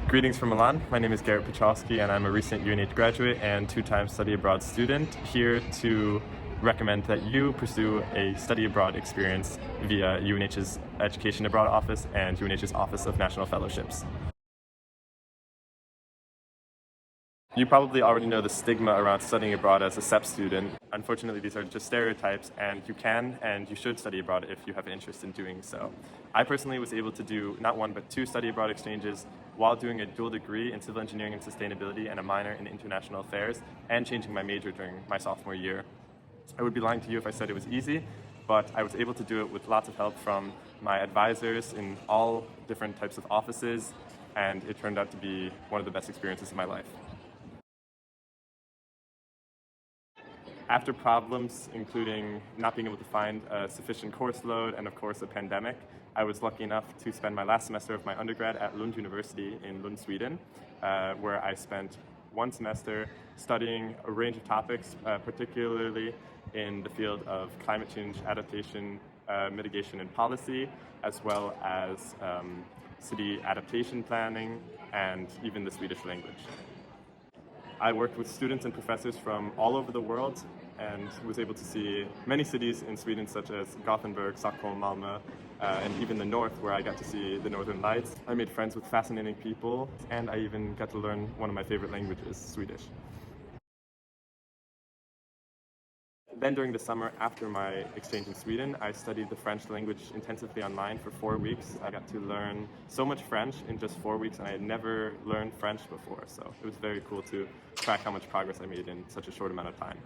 Greetings from Milan. My name is Puchalski and I'm a recent UNH graduate and two-time study abroad student, here to recommend that you pursue a study abroad experience via UNH's Education Abroad Office and UNH's Office of National Fellowships. You probably already know the stigma around studying abroad as a CEP student. Unfortunately, these are just stereotypes, and you can and you should study abroad if you have an interest in doing so. I personally was able to do not one but two study abroad exchanges while doing a dual degree in civil engineering and sustainability and a minor in international affairs, and changing my major during my sophomore year. I would be lying to you if I said it was easy, but I was able to do it with lots of help from my advisors in all different types of offices, and it turned out to be one of the best experiences of my life. After problems, including not being able to find a sufficient course load and of course a pandemic, I was lucky enough to spend my last semester of my undergrad at Lund University in Lund, Sweden, where I spent one semester studying a range of topics, particularly in the field of climate change adaptation, mitigation and policy, as well as city adaptation planning and even the Swedish language. I worked with students and professors from all over the world and was able to see many cities in Sweden such as Gothenburg, Stockholm, Malmö, and even the north where I got to see the Northern Lights. I made friends with fascinating people, and I even got to learn one of my favorite languages, Swedish. Then during the summer after my exchange in Sweden, I studied the French language intensively online for 4 weeks. I got to learn so much French in just 4 weeks, and I had never learned French before, so it was very cool to track how much progress I made in such a short amount of time.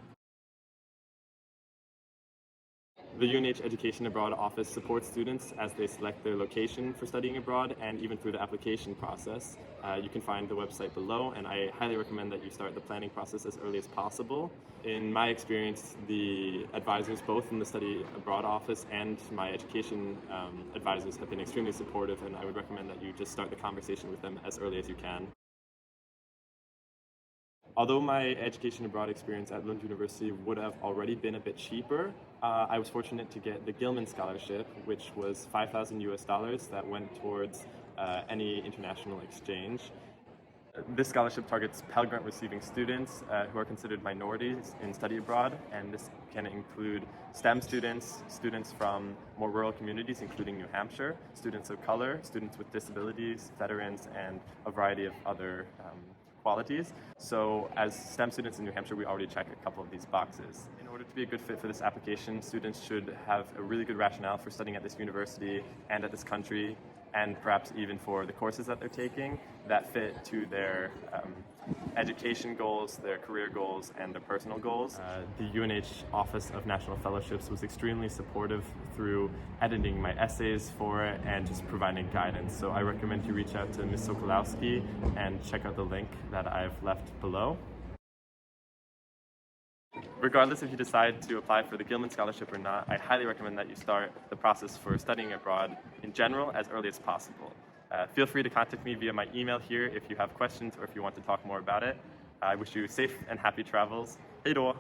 The UNH Education Abroad Office supports students as they select their location for studying abroad and even through the application process. You can find the website below, and I highly recommend that you start the planning process as early as possible. In my experience, the advisors both in the Study Abroad Office and my education advisors have been extremely supportive, and I would recommend that you just start the conversation with them as early as you can. Although my education abroad experience at Lund University would have already been a bit cheaper, I was fortunate to get the Gilman scholarship, which was $5,000 that went towards any international exchange. This scholarship targets Pell Grant receiving students who are considered minorities in study abroad, and this can include STEM students, students from more rural communities including New Hampshire, students of color, students with disabilities, veterans, and a variety of other qualities. So as STEM students in New Hampshire, we already check a couple of these boxes. In order to be a good fit for this application, students should have a really good rationale for studying at this university and at this country, and perhaps even for the courses that they're taking that fit to their education goals, their career goals, and their personal goals. The UNH Office of National Fellowships was extremely supportive through editing my essays for it and just providing guidance. So I recommend you reach out to Ms. Puchalski and check out the link that I've left below. Regardless if you decide to apply for the Gilman Scholarship or not, I highly recommend that you start the process for studying abroad in general as early as possible. Feel free to contact me via my email here if you have questions or if you want to talk more about it. I wish you safe and happy travels. Hej då!